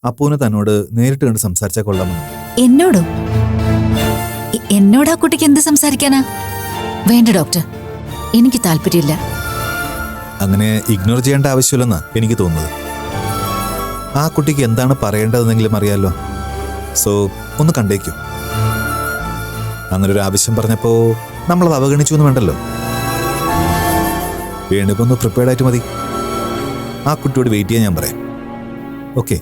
അപ്പൂനെ തന്നോട് നേരിട്ട് കണ്ട് സംസാരിച്ചാൽ കൊള്ളാമെന്ന്. എന്നോടോ? എന്നോട് ആ കുട്ടിക്ക് എന്ത് സംസാരിക്കാനാ? വേണ്ട ഡോക്ടർ, എനിക്ക് താല്പര്യമില്ല. അങ്ങനെ ഇഗ്നോർ ചെയ്യേണ്ട ആവശ്യമില്ലെന്നാ എനിക്ക് തോന്നുന്നത്. ആ കുട്ടിക്ക് എന്താണ് പറയേണ്ടതെന്നെങ്കിലും അറിയാലോ. സോ ഒന്ന് കണ്ടേക്കൂ. അങ്ങനൊരു ആവശ്യം പറഞ്ഞപ്പോൾ നമ്മളത് അവഗണിച്ചു എന്ന് വേണ്ടല്ലോ. വേണിപ്പോൾ ഒന്ന് പ്രിപ്പയർഡ് ആയിട്ട് മതി. ആ കുട്ടിയോട് വെയിറ്റ് ചെയ്യാൻ ഞാൻ പറയാം. ഓക്കെ?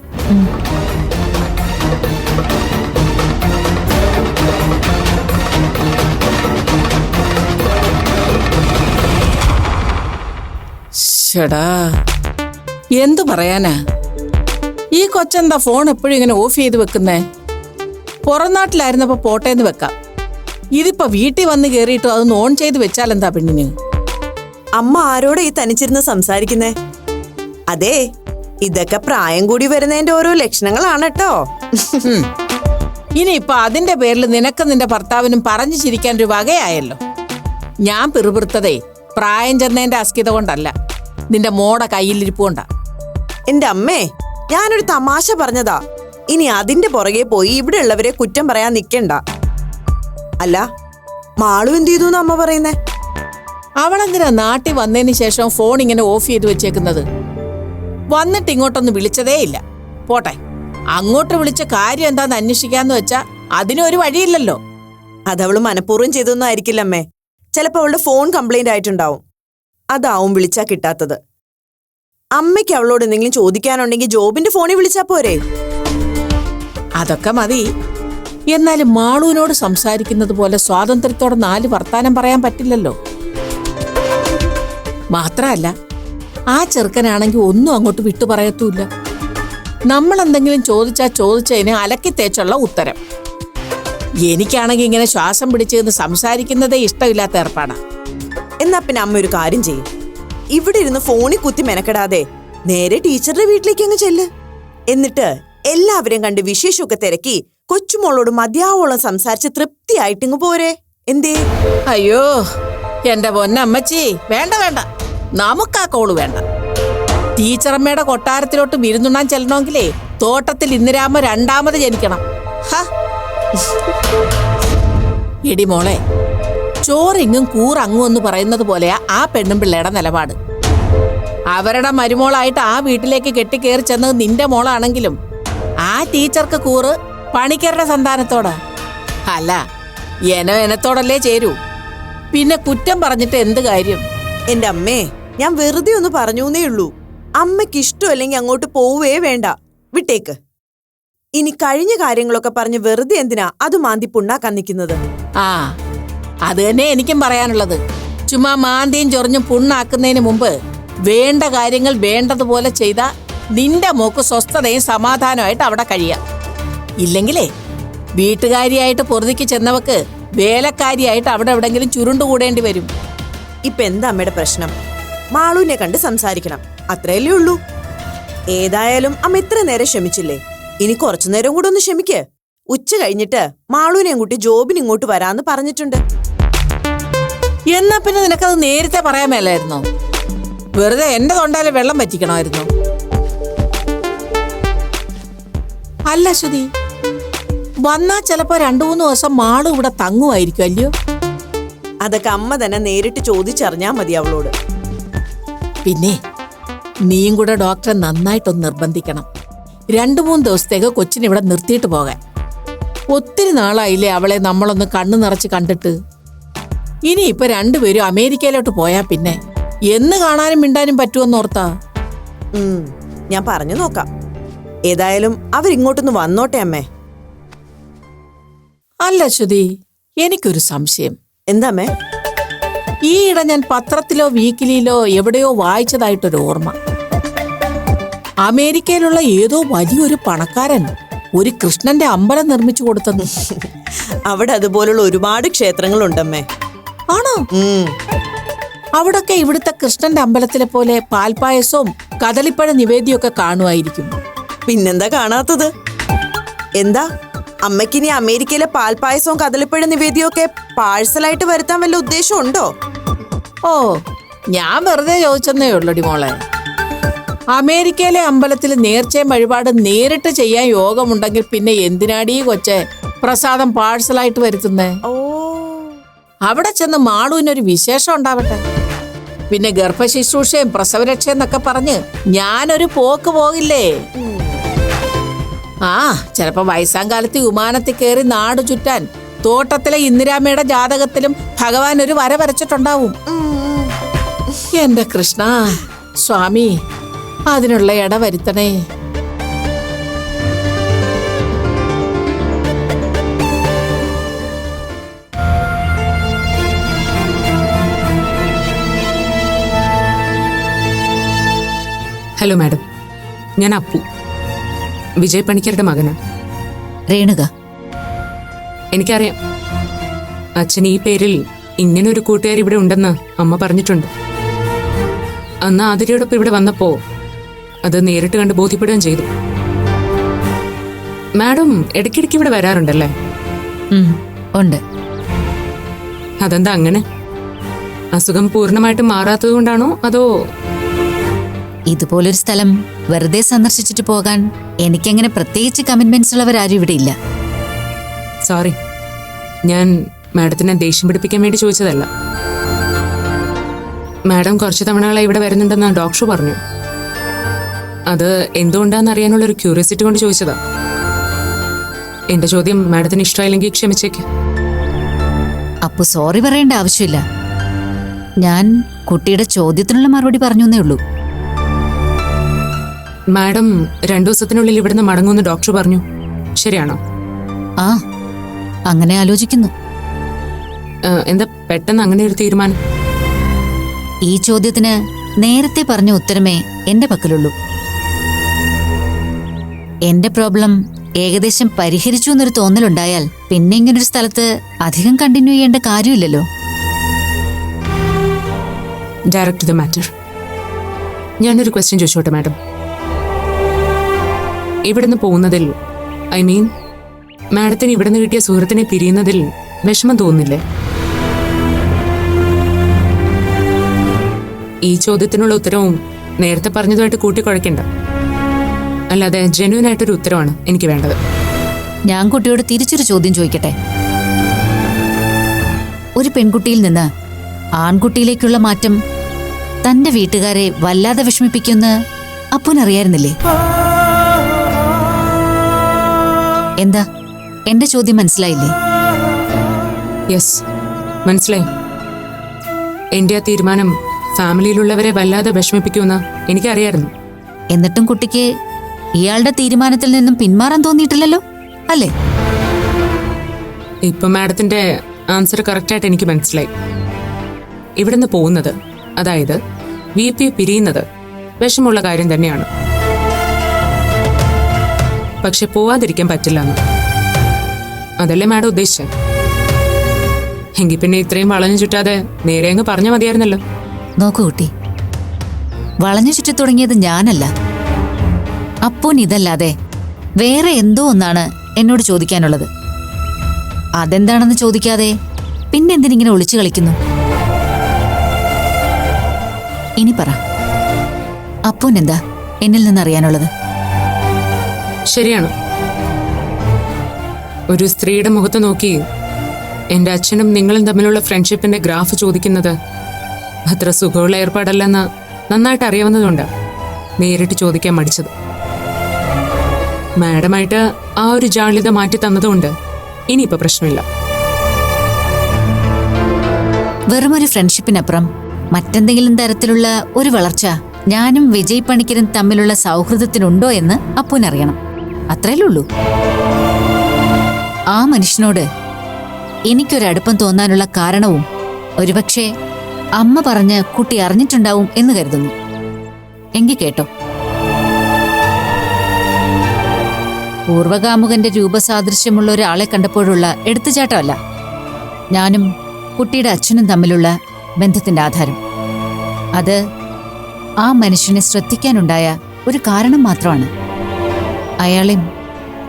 ഷടാ, എന്തു പറയാനാ? ഈ കൊച്ചെന്താ ഫോൺ എപ്പോഴും ഇങ്ങനെ ഓഫ് ചെയ്ത് വെക്കുന്നേ? പുറം നാട്ടിലായിരുന്നപ്പോ പോട്ടേന്ന് വെക്കാം. ഇതിപ്പോ വീട്ടിൽ വന്ന് കേറിയിട്ട് അതൊന്ന് ഓൺ ചെയ്ത് വെച്ചാലെന്താ പെണ്ണിന്? അമ്മ ആരോടെ ഈ തനിച്ചിരുന്ന് സംസാരിക്കുന്നേ? അതെ, ഇതൊക്കെ പ്രായം കൂടി വരുന്നതിന്റെ ഓരോ ലക്ഷണങ്ങളാണ് കേട്ടോ. ഇനിയിപ്പൊ അതിന്റെ പേരിൽ നിനക്ക് നിന്റെ ഭർത്താവിനും പറഞ്ഞു ചിരിക്കാൻ ഒരു വകയായല്ലോ. ഞാൻ പിറുപിറുത്തതേ പ്രായം ചെന്നതിന്റെ അസ്കിത കൊണ്ടല്ല, നിന്റെ മോടെ കയ്യിലിരിപ്പ് കൊണ്ടാ. എന്റെ അമ്മേ, ഞാനൊരു തമാശ പറഞ്ഞതാ. ഇനി അതിന്റെ പുറകെ പോയി ഇവിടെ ഉള്ളവരെ കുറ്റം പറയാൻ നിക്കണ്ട. അല്ല, മാളു എന്ത് ചെയ്തു അമ്മ പറയുന്നേ? അവളെന്തിനാ നാട്ടിൽ വന്നതിന് ശേഷം ഫോൺ ഇങ്ങനെ ഓഫ് ചെയ്ത് വെച്ചേക്കുന്നത്? വന്നിട്ട് ഇങ്ങോട്ടൊന്ന് വിളിച്ചതേ ഇല്ല. പോട്ടെ, അങ്ങോട്ട് വിളിച്ച കാര്യം എന്താന്ന് അന്വേഷിക്കാന്ന് വെച്ചാ അതിനൊരു വഴിയില്ലല്ലോ. അതവള് മനഃപൂർവ്വം ചെയ്തൊന്നും ആയിരിക്കില്ല അമ്മേ. ചിലപ്പോ അവളുടെ ഫോൺ കംപ്ലൈന്റ് ആയിട്ടുണ്ടാവും. അതാവും വിളിച്ചാ കിട്ടാത്തത്. അമ്മയ്ക്ക് അവളോട് എന്തെങ്കിലും ചോദിക്കാനുണ്ടെങ്കിൽ ജോബിന്റെ ഫോണിൽ വിളിച്ചാ പോരെ? അതൊക്കെ മതി. എന്നാലും മാളുവിനോട് സംസാരിക്കുന്നത് പോലെ സ്വാതന്ത്ര്യത്തോടെ 4 വർത്താനം പറയാൻ പറ്റില്ലല്ലോ. മാത്രല്ല, ആ ചെറുക്കനാണെങ്കിൽ ഒന്നും അങ്ങോട്ട് വിട്ടു പറയത്തൂല്ല. നമ്മൾ എന്തെങ്കിലും ചോദിച്ചതിന് അലക്കി തേച്ചുള്ള ഉത്തരം. എനിക്കാണെങ്കിൽ ഇങ്ങനെ ശ്വാസം പിടിച്ചിരുന്ന് സംസാരിക്കുന്നതേ ഇഷ്ടമില്ലാത്ത ഏർപ്പാടാ. എന്നാ പിന്നെ അമ്മ ഒരു കാര്യം ചെയ്യും. ഇവിടെ ഇരുന്ന് ഫോണിൽ കുത്തി മെനക്കെടാതെ നേരെ ടീച്ചറുടെ വീട്ടിലേക്ക് അങ്ങ് ചെല്ല്. എന്നിട്ട് എല്ലാവരെയും കണ്ട് വിശേഷമൊക്കെ തിരക്കി കൊച്ചുമോളോട് മതിയാവോളം സംസാരിച്ച് തൃപ്തിയായിട്ടിങ്ങ് പോരെ. എന്തേ? അയ്യോ എന്റെ പൊന്നമ്മച്ചി, വേണ്ട വേണ്ട, നമുക്കാ കോള് വേണ്ട. ടീച്ചറമ്മയുടെ കൊട്ടാരത്തിലോട്ട് വിരുന്നുണ്ണാൻ ചെല്ലണമെങ്കിലേ തോട്ടത്തിൽ ഇന്ദിരാമ്മ 2ാമത് ജനിക്കണം. എടി മോളെ, ചോറിങ്ങും കൂറങ്ങും എന്ന് പറയുന്നത് പോലെയാ ആ പെണ്ണും പിള്ളയുടെ നിലപാട്. അവരുടെ മരുമോളായിട്ട് ആ വീട്ടിലേക്ക് കെട്ടിക്കേറി ചെന്നത് നിന്റെ മോളാണെങ്കിലും ആ ടീച്ചർക്ക് കൂറ് പണിക്കരുടെ സന്താനത്തോടാ. അല്ല, എനത്തോടല്ലേ ചേരൂ. പിന്നെ കുറ്റം പറഞ്ഞിട്ട് എന്ത് കാര്യം? എന്റെ അമ്മേ, ഞാൻ വെറുതെ ഒന്ന് പറഞ്ഞൂന്നേ ഉള്ളൂ. അമ്മയ്ക്ക് ഇഷ്ടമല്ലെങ്കിൽ അങ്ങോട്ട് പോവേ വേണ്ട, വിട്ടേക്ക്. ഇനി കഴിഞ്ഞ കാര്യങ്ങളൊക്കെ പറഞ്ഞ് വെറുതെ എന്തിനാ അത് മാന്തി പുണ്ണാക്കാൻ നിൽക്കുന്നത്? ആ, അത് തന്നെ എനിക്കും പറയാനുള്ളത്. ചുമ്മാ മാന്തിയും ചൊറിഞ്ഞും പുണ്ണാക്കുന്നതിന് മുമ്പ് വേണ്ട കാര്യങ്ങൾ വേണ്ടതുപോലെ ചെയ്താ നിന്റെ മോക്ക് സ്വസ്ഥതയും സമാധാനമായിട്ട് അവിടെ കഴിയാം. ഇല്ലെങ്കിലേ വീട്ടുകാരിയായിട്ട് പൊറുതിക്ക് ചെന്നവക്ക് വേലക്കാരിയായിട്ട് അവിടെ എവിടെങ്കിലും ചുരുണ്ടുകൂടേണ്ടി വരും. ഇപ്പൊ എന്താ അമ്മയുടെ പ്രശ്നം? മാളുവിനെ കണ്ട് സംസാരിക്കണം, അത്രയല്ലേ ഉള്ളൂ. ഏതായാലും അമ്മ ഇത്ര നേരം ക്ഷമിച്ചില്ലേ, ഇനി കുറച്ചു നേരം കൂടെ ഒന്ന് ക്ഷമിക്ക്. ഉച്ച കഴിഞ്ഞിട്ട് മാളുവിനെയും കൂട്ടി ജോബിന് ഇങ്ങോട്ട് വരാന്ന് പറഞ്ഞിട്ടുണ്ട്. എന്നാ പിന്നെ നിനക്കത് നേരത്തെ പറയാൻ മേലായിരുന്നോ? വെറുതെ എന്റെ തൊണ്ടയില് വെള്ളം പറ്റിക്കണമായിരുന്നു. അല്ല ശ്രുതി, വന്നാ ചിലപ്പോ 2-3 ദിവസം മാളു ഇവിടെ തങ്ങുമായിരിക്കും അല്ലയോ? അതൊക്കെ അമ്മ തന്നെ നേരിട്ട് ചോദിച്ചറിഞ്ഞാ മതി അവളോട്. പിന്നെ നീയും കൂടെ ഡോക്ടറെ നന്നായിട്ടൊന്ന് നിർബന്ധിക്കണം. 2-3 ദിവസത്തേക്ക് കൊച്ചിനെ ഇവിടെ നിർത്തിയിട്ട് പോകാൻ. ഒത്തിരി നാളായില്ലേ അവളെ നമ്മളൊന്ന് കണ്ണു നിറച്ച് കണ്ടിട്ട്. ഇനിയിപ്പൊ 2 പേരും അമേരിക്കയിലോട്ട് പോയാ പിന്നെ എന്ന് കാണാനും മിണ്ടാനും പറ്റുമെന്നോർത്താ. ഞാൻ പറഞ്ഞു നോക്കാം. ഏതായാലും അവരിങ്ങോട്ടൊന്ന് വന്നോട്ടെ അമ്മേ. അല്ല ശ്രുതി, എനിക്കൊരു സംശയം. എന്താമ്മേ? ഈയിടെ ഞാൻ പത്രത്തിലോ വീക്കിലിയിലോ എവിടെയോ വായിച്ചതായിട്ടൊരു ഓർമ്മ. അമേരിക്കയിലുള്ള ഏതോ വലിയൊരു പണക്കാരൻ ഒരു കൃഷ്ണന്റെ അമ്പലം നിർമ്മിച്ചു കൊടുത്തെന്ന്. അവിടെ അതുപോലുള്ള ഒരുപാട് ക്ഷേത്രങ്ങളുണ്ടമ്മേ. ആണോ? അവിടൊക്കെ ഇവിടുത്തെ കൃഷ്ണന്റെ അമ്പലത്തിലെ പോലെ പാൽപ്പായസവും കദളിപ്പഴ നിവേദ്യമൊക്കെ കാണുമായിരിക്കും. പിന്നെന്താ കാണാത്തത്? എന്താ അമ്മയ്ക്കിനി അമേരിക്കയിലെ പാൽപ്പായസവും കദളിപ്പഴ നിവേദ്യമൊക്കെ പാഴ്സലായിട്ട് വരുത്താൻ വല്ല ഉദ്ദേശം ഉണ്ടോ? ഓ, ഞാൻ വെറുതെ ചോദിച്ചെന്നേ ഉള്ളടി മോളെ. അമേരിക്കയിലെ അമ്പലത്തിൽ നേർച്ചയും വഴിപാട് നേരിട്ട് ചെയ്യാൻ യോഗമുണ്ടെങ്കിൽ പിന്നെ എന്തിനാടീ കൊച്ചെ പ്രസാദം പാഴ്സലായിട്ട് വരുത്തുന്നേ? ഓ, അവിടെ ചെന്ന് മാളുവിനൊരു വിശേഷം ഉണ്ടാവട്ടെ. പിന്നെ ഗർഭശുശ്രൂഷയും പ്രസവരക്ഷയും എന്നൊക്കെ പറഞ്ഞ് ഞാനൊരു പോക്ക് പോകില്ലേ? ആ, ചിലപ്പോ വയസ്സാം കാലത്ത് വിമാനത്തിൽ കയറി നാട് ചുറ്റാൻ തോട്ടത്തിലെ ഇന്ദിരാമ്മയുടെ ജാതകത്തിലും ഭഗവാൻ ഒരു വര വരച്ചിട്ടുണ്ടാവും. എന്റെ കൃഷ്ണ സ്വാമി, അതിനുള്ള ഇട വരുത്തണേ. ഹലോ മാഡം, ഞാൻ അപ്പു, വിജയ് പണിക്കരുടെ മകനാണ്. രേണുക. എനിക്കറിയാം, അച്ഛൻ ഈ പേരിൽ ഇങ്ങനൊരു കൂട്ടുകാരി ഇവിടെ ഉണ്ടെന്ന് അമ്മ പറഞ്ഞിട്ടുണ്ട്. അന്ന് ആതിരയോടൊപ്പം ഇവിടെ വന്നപ്പോ അത് നേരിട്ട് കണ്ട് ബോധ്യപ്പെടുകയും ചെയ്തു. മാഡം ഇടയ്ക്കിടയ്ക്ക് ഇവിടെ വരാറുണ്ടല്ലേ? ഉണ്ട്. അതെന്താ അങ്ങനെ? അസുഖം പൂർണ്ണമായിട്ടും മാറാത്തത് കൊണ്ടാണോ അതോ? ഇതുപോലൊരു സ്ഥലം വെറുതെ സന്ദർശിച്ചിട്ട് പോകാൻ എനിക്കങ്ങനെ പ്രത്യേകിച്ച് കമ്മിറ്റ്മെന്റ്സ് ഉള്ളവരാരും ഇവിടെ ഇല്ല. സോറി, ഞാൻ മാഡത്തിനെ ദേഷ്യം പിടിപ്പിക്കാൻ വേണ്ടി ചോദിച്ചതല്ല. മാഡം കുറച്ച് തവണകളായി ഇവിടെ വരുന്നുണ്ടെന്ന് ഡോക്ടർ പറഞ്ഞു. അത് എന്തുകൊണ്ടാന്ന് അറിയാനുള്ളൊരു ക്യൂരിയോസിറ്റി കൊണ്ട് ചോദിച്ചതാ. എന്റെ ചോദ്യം മാഡത്തിന് ഇഷ്ടമായില്ലെങ്കിൽ ക്ഷമിച്ചേക്ക്. അപ്പു സോറി പറയേണ്ട ആവശ്യമില്ല. ഞാൻ കുട്ടിയുടെ ചോദ്യത്തിനുള്ള മറുപടി പറഞ്ഞു എന്നേ ഉള്ളൂ. മാഡം 2 ദിവസത്തിനുള്ളിൽ ഇവിടുന്ന് മടങ്ങുമെന്ന് ഡോക്ടർ പറഞ്ഞു, ശരിയാണോ? ആ, അങ്ങനെ ആലോചിക്കുന്നു. എന്താ പെട്ടെന്ന് അങ്ങനെ ഒരു തീരുമാനം? ഈ ചോദ്യത്തിന് നേരത്തെ പറഞ്ഞ ഉത്തരമേ എന്റെ പക്കലുള്ളൂ. എന്റെ പ്രോബ്ലം ഏകദേശം പരിഹരിച്ചു എന്നൊരു തോന്നലുണ്ടായാൽ പിന്നെ ഇങ്ങനൊരു സ്ഥലത്ത് അധികം കണ്ടിന്യൂ ചെയ്യേണ്ട കാര്യമില്ലല്ലോ. Direct to the matter. ഞാനൊരു ക്വസ്റ്റ്യൻ ചോദിച്ചോട്ടെ മാഡം? ഇവിടുന്ന് പോകുന്നതിൽ, ഐ മീൻ മാഡത്തിന് ഇവിടുന്ന് കിട്ടിയ സുഹൃത്തിനെ പിരിയുന്നതിൽ വിഷമം തോന്നുന്നില്ലേ? ഈ ചോദ്യത്തിനുള്ള ഉത്തരവും നേരത്തെ പറഞ്ഞതുമായിട്ട് കൂട്ടിക്കുഴയ്ക്കണ്ട. അല്ലാതെ ജെന്യൂൻ ആയിട്ടൊരു ഉത്തരവാണ് എനിക്ക് വേണ്ടത്. ഞാൻ കുട്ടിയോട് തിരിച്ചൊരു ചോദ്യം ചോദിക്കട്ടെ? ഒരു പെൺകുട്ടിയിൽ നിന്ന് ആൺകുട്ടിയിലേക്കുള്ള മാറ്റം തന്റെ വീട്ടുകാരെ വല്ലാതെ വിഷമിപ്പിക്കുമെന്ന് അപ്പനറിയായിരുന്നില്ലേ? എന്താ, എന്റെ ചോദ്യം മനസ്സിലായില്ലേ? യെസ്, മനസ്സിലായി. എന്റെ ആ തീരുമാനം ഫാമിലിയിലുള്ളവരെ വല്ലാതെ വിഷമിപ്പിക്കുമെന്ന് എനിക്കറിയായിരുന്നു. എന്നിട്ടും കുട്ടിക്ക് ഇയാളുടെ തീരുമാനത്തിൽ നിന്നും പിന്മാറാൻ തോന്നിയിട്ടില്ലല്ലോ, അല്ലേ? ഇപ്പൊ മാഡത്തിന്റെ ആൻസർ കറക്റ്റായിട്ട് എനിക്ക് മനസ്സിലായി. ഇവിടുന്ന് പോകുന്നത്, അതായത് VP പിരിയുന്നത് വിഷമുള്ള കാര്യം തന്നെയാണ്. പക്ഷെ പോവാതിരിക്കാൻ പറ്റില്ലെന്ന് അതല്ലേ മാഡം ഉദ്ദേശിച്ചത്? എങ്കിൽ പിന്നെ ഇത്രയും വളഞ്ഞു ചുറ്റാതെ നേരെ അങ്ങ് പറഞ്ഞാൽ മതിയായിരുന്നല്ലോ. നോക്കൂ കുട്ടി, വളഞ്ഞു ചുറ്റി തുടങ്ങിയത് ഞാനല്ല. അപ്പൂൻ ഇതല്ലാതെ വേറെ എന്തോ ഒന്നാണ് എന്നോട് ചോദിക്കാനുള്ളത്. അതെന്താണെന്ന് ചോദിക്കാതെ പിന്നെന്തിനിങ്ങനെ ഒളിച്ചു കളിക്കുന്നു? ഇനി പറ, അപ്പൂൻ എന്താ എന്നിൽ നിന്നറിയാനുള്ളത്? ശരിയാണ്, ഒരു സ്ത്രീയുടെ മുഖത്ത് നോക്കി എന്റെ അച്ഛനും നിങ്ങളും തമ്മിലുള്ള ഫ്രണ്ട്ഷിപ്പിന്റെ ഗ്രാഫ് ചോദിക്കുന്നത് അത്ര സുഖമുള്ള ഏർപ്പാടല്ലെന്ന് നന്നായിട്ട് അറിയാവുന്നതുകൊണ്ട് നേരിട്ട് ചോദിക്കാൻ മടിച്ചത്. മാഡമായിട്ട് ആ ഒരു ജാള്യത മാറ്റി തന്നതുകൊണ്ട് ഇനിയിപ്പോ പ്രശ്നമില്ല. വെറുമൊരു ഫ്രണ്ട്ഷിപ്പിനപ്പുറം മറ്റെന്തെങ്കിലും തരത്തിലുള്ള ഒരു വളർച്ച ഞാനും വിജയ് പണിക്കരും തമ്മിലുള്ള സൗഹൃദത്തിനുണ്ടോ എന്ന് അപ്പൂനറിയണം. അത്രയല്ലേ ഉള്ളൂ. ആ മനുഷ്യനോട് എനിക്കൊരടുപ്പം തോന്നാനുള്ള കാരണവും ഒരുപക്ഷെ അമ്മ പറഞ്ഞ് കുട്ടി അറിഞ്ഞിട്ടുണ്ടാവും എന്ന് കരുതുന്നു. എങ്കിൽ കേട്ടോ, പൂർവകാമുകന്റെ രൂപസാദൃശ്യമുള്ള ഒരാളെ കണ്ടപ്പോഴുള്ള എടുത്തുചാട്ടമല്ല ഞാനും കുട്ടിയുടെ അച്ഛനും തമ്മിലുള്ള ബന്ധത്തിന്റെ ആധാരം. അത് ആ മനുഷ്യനെ ശ്രദ്ധിക്കാനുണ്ടായ ഒരു കാരണം മാത്രമാണ്. അയാളെയും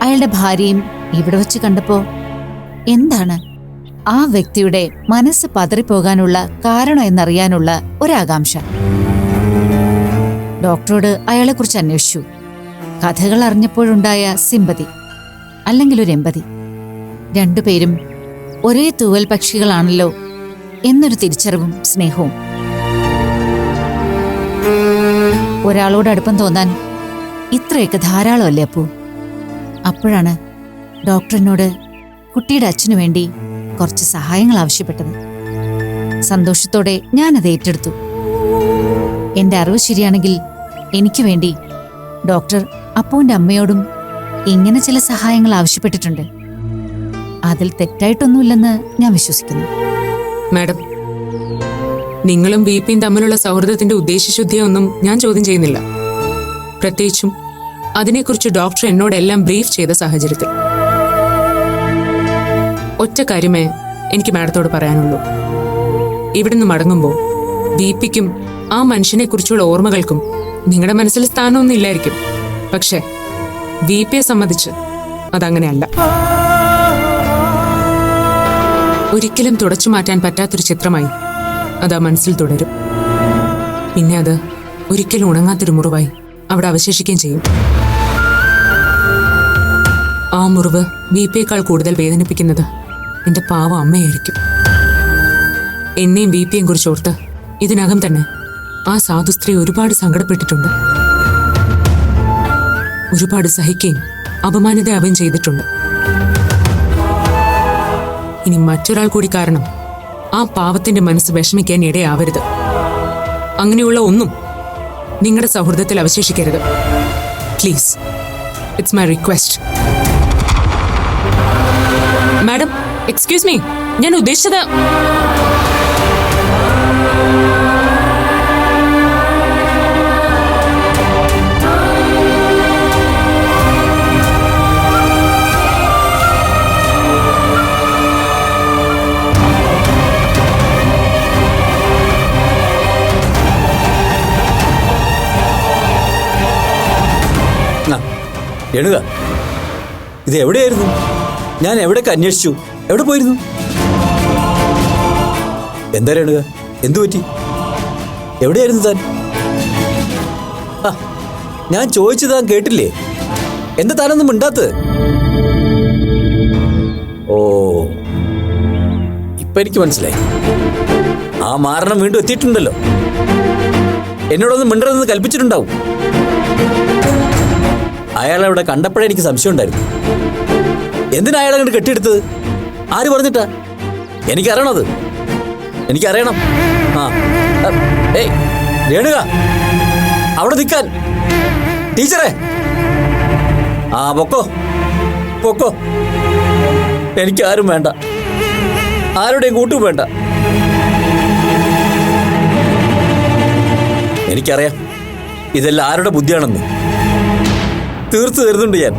അയാളുടെ ഭാര്യയും ഇവിടെ വച്ച് കണ്ടപ്പോ എന്താണ് ആ വ്യക്തിയുടെ മനസ്സ് പതറിപ്പോകാനുള്ള കാരണം എന്നറിയാനുള്ള ഒരാകാംക്ഷ. ഡോക്ടറോട് അയാളെക്കുറിച്ച് അന്വേഷിച്ചു. കഥകൾ അറിഞ്ഞപ്പോഴുണ്ടായ സിമ്പതി, അല്ലെങ്കിൽ ഒരു എമ്പതി. രണ്ടുപേരും ഒരേ തൂവൽ പക്ഷികളാണല്ലോ എന്നൊരു തിരിച്ചറിവും സ്നേഹവും. ഒരാളോട് അടുപ്പം തോന്നാൻ ഇത്രയൊക്കെ ധാരാളമല്ലേ അപ്പു? അപ്പോഴാണ് ഡോക്ടറിനോട് കുട്ടിയുടെ അച്ഛനു വേണ്ടി കുറച്ച് സഹായങ്ങൾ ആവശ്യപ്പെട്ടത്. സന്തോഷത്തോടെ ഞാനത് ഏറ്റെടുത്തു. എന്റെ അറിവ് ശരിയാണെങ്കിൽ എനിക്ക് വേണ്ടി ഡോക്ടർ അപ്പുവിന്റെ അമ്മയോടും ഇങ്ങനെ ചില സഹായങ്ങൾ ആവശ്യപ്പെട്ടിട്ടുണ്ട്. അതിൽ തെറ്റായിട്ടൊന്നുമില്ലെന്ന് ഞാൻ വിശ്വസിക്കുന്നു. മാഡം, നിങ്ങളും VPയും തമ്മിലുള്ള സൗഹൃദത്തിന്റെ ഉദ്ദേശശുദ്ധിയൊന്നും ഞാൻ ചോദ്യം ചെയ്യുന്നില്ല. പ്രത്യേകിച്ചും അതിനെക്കുറിച്ച് ഡോക്ടർ എന്നോടെല്ലാം ബ്രീഫ് ചെയ്ത സാഹചര്യത്തിൽ. ഒറ്റ കാര്യമേ എനിക്ക് മാഡത്തോട് പറയാനുള്ളൂ. ഇവിടുന്ന് മടങ്ങുമ്പോൾ VPക്കും ആ മനുഷ്യനെ കുറിച്ചുള്ള ഓർമ്മകൾക്കും നിങ്ങളുടെ മനസ്സിൽ സ്ഥാനമൊന്നും ഇല്ലായിരിക്കും. പക്ഷേ VPയെ സംബന്ധിച്ച് അതങ്ങനെയല്ല. ഒരിക്കലും തുടച്ചു മാറ്റാൻ പറ്റാത്തൊരു ചിത്രമായി അത് ആ മനസ്സിൽ തുടരും. പിന്നെ അത് ഒരിക്കലും ഉണങ്ങാത്തൊരു മുറിവായി അവിടെ അവശേഷിക്കുകയും ചെയ്യും. ആ മുറിവ് VPയേക്കാൾ കൂടുതൽ വേദനിപ്പിക്കുന്നത് എന്റെ പാവം അമ്മയായിരിക്കും. എന്നെയും VPയെയും കുറിച്ച് ഓർത്ത് ഇതിനകം തന്നെ ആ സാധു സ്ത്രീ ഒരുപാട് സങ്കടപ്പെട്ടിട്ടുണ്ട്. ഒരുപാട് സഹിക്കുകയും അപമാനിതയാവുകയും ചെയ്തിട്ടുണ്ട്. ഇനി മറ്റൊരാൾ കൂടി കാരണം ആ പാവത്തിന്റെ മനസ്സ് വിഷമിക്കാൻ ഇടയാവരുത്. അങ്ങനെയുള്ള ഒന്നും നിങ്ങളുടെ സൗഹൃദത്തിൽ അവശേഷിക്കരുത്. Please, it's my request. Madam, excuse me, ഞാൻ ഉദ്ദേശിച്ചത് രേണുക, ഇത് എവിടെയായിരുന്നു? ഞാൻ എവിടെയൊക്കെ അന്വേഷിച്ചു. എവിടെ പോയിരുന്നു? എന്താ രേണുക, എന്തു പറ്റി? എവിടെയായിരുന്നു താൻ? ഞാൻ ചോദിച്ചത് താൻ കേട്ടില്ലേ? എന്താ താനൊന്നും മിണ്ടാത്തത്? ഓ, ഇപ്പൊ എനിക്ക് മനസ്സിലായി. ആ മാരണം വീണ്ടും എത്തിയിട്ടുണ്ടല്ലോ. എന്നോടൊന്നും മിണ്ടരുതെന്ന് കൽപ്പിച്ചിട്ടുണ്ടാവും. അയാളെ അവിടെ കണ്ടപ്പോഴേ എനിക്ക് സംശയം ഉണ്ടായിരുന്നു. എന്തിനാ അയാളെ അങ്ങോട്ട് കെട്ടിയെടുത്തത്? ആര് പറഞ്ഞിട്ടാ? എനിക്കറിയണത്, എനിക്കറിയണം. ഏയ് രേണുക, അവിടെ നിൽക്കാൻ. ടീച്ചറെ, പൊക്കോ പൊക്കോ. എനിക്കാരും വേണ്ട, ആരുടെയും കൂട്ടും വേണ്ട. എനിക്കറിയാം ഇതെല്ലാം ആരുടെ ബുദ്ധിയാണെന്ന്. തീർത്തു തരുന്നുണ്ട് ഞാൻ.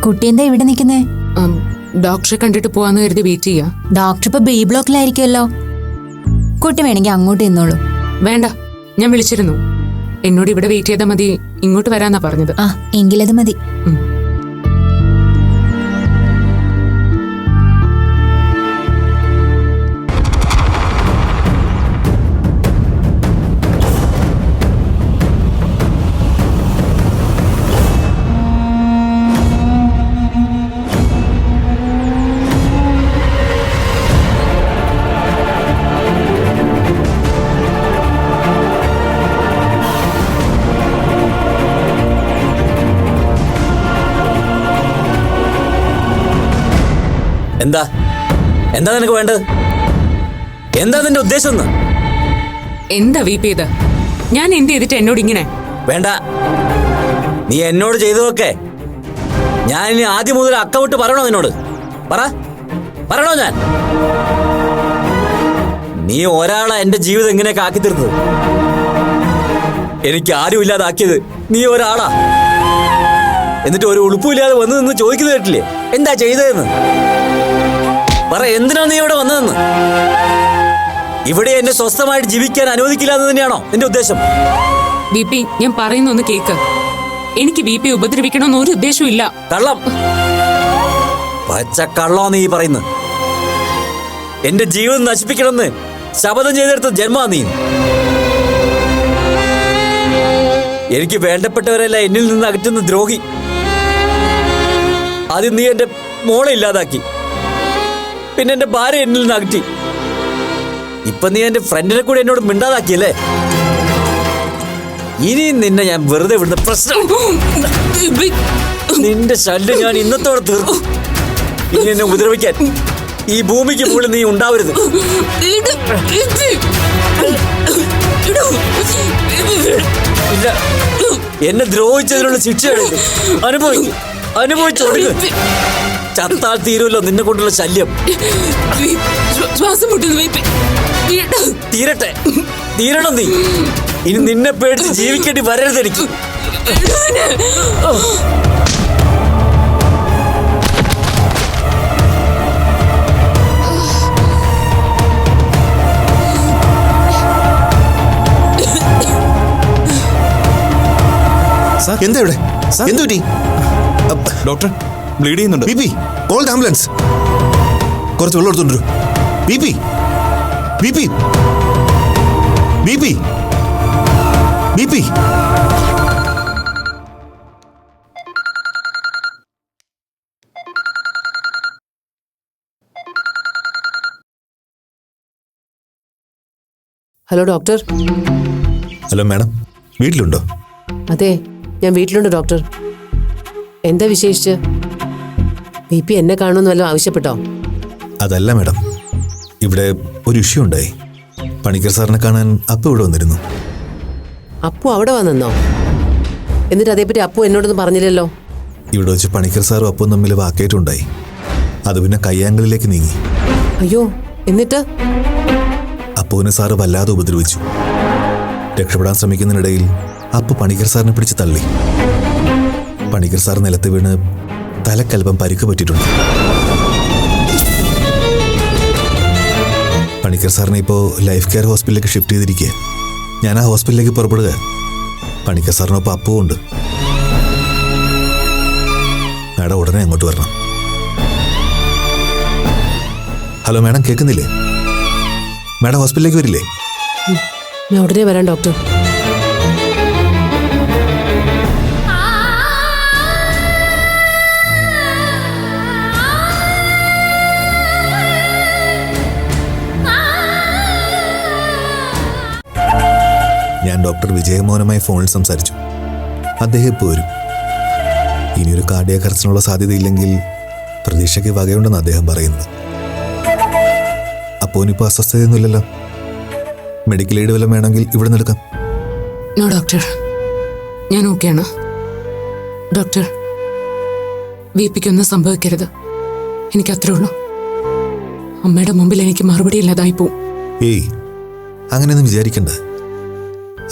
കുട്ടി എന്താ ഇവിടെ നിൽക്കുന്നേ? ഡോക്ടറെ കണ്ടിട്ട് പോവാന്ന് കരുതി വെയിറ്റ് ചെയ്യാ. ഡോക്ടർ ഇപ്പൊ B ബ്ലോക്കിലായിരിക്കുമല്ലോ. കുട്ടി വേണമെങ്കിൽ അങ്ങോട്ട് നിന്നോളൂ. വേണ്ട, ഞാൻ വിളിച്ചിരുന്നു. എന്നോട് ഇവിടെ വെയിറ്റ് ചെയ്താൽ മതി, ഇങ്ങോട്ട് വരാന്നാ പറഞ്ഞത്. എങ്കിലത് മതി. എന്താ എന്താ നിനക്ക് വേണ്ടത്? എന്താ നിന്റെ ഉദ്ദേശം? എന്താ VP ഇത്? ഞാൻ എന്ത് ചെയ്തിട്ട് എന്നോട് ഇങ്ങനെ? വേണ്ട, നീ എന്നോട് ചെയ്തതൊക്കെ ഞാൻ ഇനി ആദ്യം മുതൽ അക്കമിട്ട് പറയണോ നിന്നോട്? പറയണോ ഞാൻ? നീ ഒരാളെ എന്റെ ജീവിതം എങ്ങനെയൊക്കെ ആക്കി തീർത്തത്. എനിക്ക് ആരും ഇല്ലാതാക്കിയത് നീ ഒരാളാ. എന്നിട്ട് ഒരു ഉളുപ്പില്ലാതെ വന്നു നിന്ന് ചോദിക്കുന്നത് കേട്ടില്ലേ എന്താ ചെയ്തതെന്ന്? പറ, എന്തിനാ നീ ഇവിടെ വന്നതെന്ന്? ഇവിടെ എന്നെ സ്വസ്ഥമായിട്ട് ജീവിക്കാൻ അനുവദിക്കില്ല എന്ന് തന്നെയാണോ നിന്റെ ഉദ്ദേശം? VP, ഞാൻ പറയുന്നൊന്ന് കേക്ക്. എനിക്ക് VP ഉപദ്രവിക്കണമെന്ന് ഒരു ഉദ്ദേശവും ഇല്ല. കള്ളം. പച്ചക്കള്ളോ നീ പറയുന്നത്. എന്റെ ജീവിതം നശിപ്പിക്കണമെന്ന് ശപഥം ചെയ്തെടുത്ത ജന്മാ നീ. എനിക്ക് വേണ്ടപ്പെട്ടവരല്ല എന്നിൽ നിന്ന് അകറ്റുന്ന ദ്രോഹി. ആദ്യം നീ എന്റെ മോളെ ഇല്ലാതാക്കി, പിന്നെ എന്റെ ഭാര്യ എന്നിൽ നിന്ന് അകറ്റി. ഇപ്പൊ നീ എന്റെ ഫ്രണ്ടിനെ കൂടി എന്നോട് മിണ്ടാതാക്കിയല്ലേ? ഇനി നിന്നെ ഞാൻ വെറുതെ വിടുന്ന പ്രശ്നം. നിന്റെ ശല്യം ഞാൻ ഇന്നത്തോടെ തീർക്കും. ഇനി എന്നെ ഉപദ്രവിക്കാൻ ഈ ഭൂമിക്ക് മുകളിൽ നീ ഉണ്ടാവരുത്. ഇല്ല, എന്നെ ദ്രോഹിച്ചതിനുള്ള ശിക്ഷയാണ് അനുഭവിച്ചു കൊടുക്ക്. ചത്താൽ തീരുമല്ലോ നിന്നെ കൊണ്ടുള്ള ശല്യം. തീരട്ടെ, തീരണം നീ. ഇനി നിന്നെ പേടിച്ച് ജീവിക്കേണ്ടി വരരുത് എനിക്ക്. എന്താ ഇവിടെ? എന്തു പറ്റി? ഡോക്ടർ ബ്ലീഡ് ചെയ്യുന്നുണ്ട്. B P, call ambulance. കുറച്ച് വെള്ളം എടുത്തോണ്ടു. B P, B P, B P, B P. Hello doctor. Hello madam, വീട്ടിലുണ്ടോ? അതെ, ഞാൻ വീട്ടിലുണ്ട് ഡോക്ടർ. എന്താ വിശേഷിച്ച്? ബി പി എന്നെ കാണുമെന്ന് വല്ലതും ആവശ്യപ്പെട്ടോ? അതല്ല മാഡം, ഇവിടെ ഒരു ഇഷ്യൂ ഉണ്ടായി. പണിക്കർ സാറിനെ കാണാൻ അപ്പു ഇവിടെ വന്നിരുന്നു. അപ്പു അവിടെ വന്നെന്നോ? എന്നിട്ട് അതേപ്പറ്റി അപ്പു എന്നോടൊന്നും പറഞ്ഞില്ലല്ലോ. ഇവിടെ വെച്ച് പണിക്കർ സാറും അപ്പവും തമ്മിൽ വാക്കേറ്റുണ്ടായി. അത് പിന്നെ കയ്യാങ്കളിലേക്ക് നീങ്ങി. അയ്യോ, എന്നിട്ട്? അപ്പുവിനെ സാറ് വല്ലാതെ ഉപദ്രവിച്ചു. രക്ഷപ്പെടാൻ ശ്രമിക്കുന്നതിനിടയിൽ അപ്പു പണിക്കർ സാറിനെ പിടിച്ച് തള്ളി. പണിക്കർ സാർ നിലത്ത് വീണ് തലക്കൽപ്പം പരിക്ക് പറ്റിയിട്ടുണ്ട്. പണിക്കർ സാറിനെ ഇപ്പോൾ ലൈഫ് കെയർ ഹോസ്പിറ്റലിലേക്ക് ഷിഫ്റ്റ് ചെയ്തിരിക്കുക. ഞാൻ ആ ഹോസ്പിറ്റലിലേക്ക് പുറപ്പെടുക. പണിക്കർ സാറിനൊപ്പം അപ്പവും ഉണ്ട്. മാഡം ഉടനെ അങ്ങോട്ട് വരണം. ഹലോ മാഡം, കേൾക്കുന്നില്ലേ? മാഡം ഹോസ്പിറ്റലിലേക്ക് വരില്ലേ? ഞാൻ ഉടനെ വരാം ഡോക്ടർ. ഞാൻ ഡോക്ടർ വിജയമോഹനുമായി ഫോണിൽ സംസാരിച്ചു. അദ്ദേഹം ഇപ്പോൾ വരും. ഇനിയൊരു കാർഡിയാക് അറസ്റ്റിനുള്ള സാധ്യതയില്ലെങ്കിൽ പ്രതീക്ഷയ്ക്ക് വകയുണ്ടെന്ന് അദ്ദേഹം പറയുന്നത്. അപ്പോനിപ്പോൾ അസ്വസ്ഥതയൊന്നുമില്ലല്ലോ? മെഡിക്കൽ എയ്ഡ് വല്ലതും വേണമെങ്കിൽ ഇവിടെ നിന്ന് എടുക്കാം. നോ ഡോക്ടർ, ഞാൻ ഓക്കെയാണ്. Doctor, V പിക്കൊന്നും സംഭവിക്കരുത്. എനിക്കത്രേ ഉള്ളൂ. അമ്മയുടെ മുമ്പിൽ എനിക്ക് മറുപടി ഇല്ലാതായി പോവും. ഏയ്, അങ്ങനെയൊന്നും വിചാരിക്കണ്ട.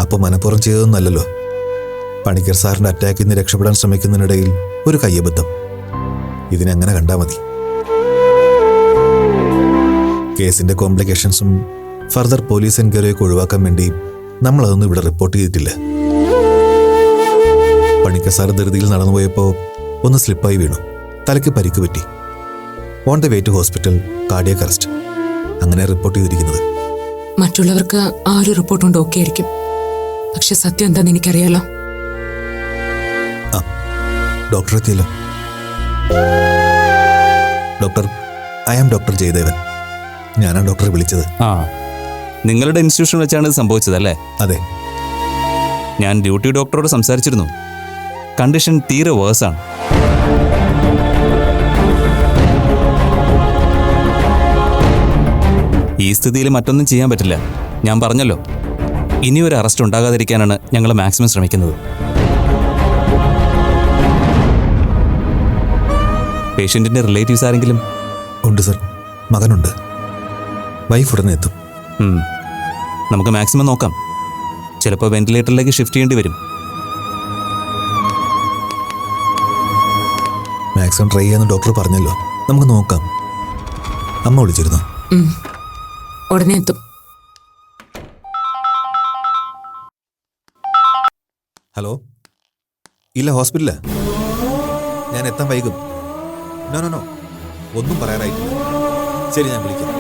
അപ്പോൾ മനഃപൂർവ്വം ചെയ്തതൊന്നല്ലല്ലോ. പണിക്കർ സാറിൻ്റെ അറ്റാക്കിൽ നിന്ന് രക്ഷപ്പെടാൻ ശ്രമിക്കുന്നതിനിടയിൽ ഒരു കയ്യബദ്ധം. ഇതിനങ്ങനെ കണ്ടാൽ മതി. കേസിൻ്റെ കോംപ്ലിക്കേഷൻസും ഫർദർ പോലീസ് എൻക്വയറിയൊക്കെ ഒഴിവാക്കാൻ വേണ്ടി നമ്മളതൊന്നും ഇവിടെ റിപ്പോർട്ട് ചെയ്തിട്ടില്ല. പണിക്കർ സാർ ധൃതിയിൽ നടന്നുപോയപ്പോൾ ഒന്ന് സ്ലിപ്പായി വീണു. തലയ്ക്ക് പരിക്ക് പറ്റി. On the way to hospital, cardiac arrest. അങ്ങനെ റിപ്പോർട്ട് ചെയ്തിരിക്കുന്നത്. മറ്റുള്ളവർക്ക് ആ ഒരു റിപ്പോർട്ട് കൊണ്ട് ഓക്കെ ആയിരിക്കും. പക്ഷെ സത്യം എന്താന്ന് എനിക്കറിയാലോ. ആ, ഡോക്ടർ എത്തിയല്ലോ. Doctor, I am doctor Jayadevan. ഞാനാണ് ഡോക്ടറെ വിളിച്ചത്. ആ, നിങ്ങളുടെ ഇൻസ്റ്റിറ്റ്യൂഷൻ വെച്ചാണ് ഇത് സംഭവിച്ചതല്ലേ? അതെ. ഞാൻ ഡ്യൂട്ടി ഡോക്ടറോട് സംസാരിച്ചിരുന്നു. കണ്ടീഷൻ തീരെ വേഴ്സാണ്. ഈ സ്ഥിതിയിൽ മറ്റൊന്നും ചെയ്യാൻ പറ്റില്ല. ഞാൻ പറഞ്ഞല്ലോ, ഇനിയൊരു അറസ്റ്റ് ഉണ്ടാകാതിരിക്കാനാണ് ഞങ്ങൾ മാക്സിമം ശ്രമിക്കുന്നത്. പേഷ്യൻറ്റിൻ്റെ റിലേറ്റീവ്സ് ആരെങ്കിലും? ഉണ്ട് സർ, മകനുണ്ട്. വൈഫ് ഉടനെ എത്തും. നമുക്ക് മാക്സിമം നോക്കാം. ചിലപ്പോൾ വെന്റിലേറ്ററിലേക്ക് ഷിഫ്റ്റ് ചെയ്യേണ്ടി വരും. മാക്സിമം ട്രൈ ചെയ്യാന്ന് ഡോക്ടർ പറഞ്ഞല്ലോ. നമുക്ക് നോക്കാം. അമ്മ വിളിച്ചിരുന്നു. ഉടനെ എത്തും. ഹലോ, ഇല്ല ഹോസ്പിറ്റലില്ല. ഞാൻ എത്താൻ വൈകും. നോ നോ നോ, ഒന്നും പറയാറായിട്ടില്ല. ശരി, ഞാൻ വിളിക്കാം.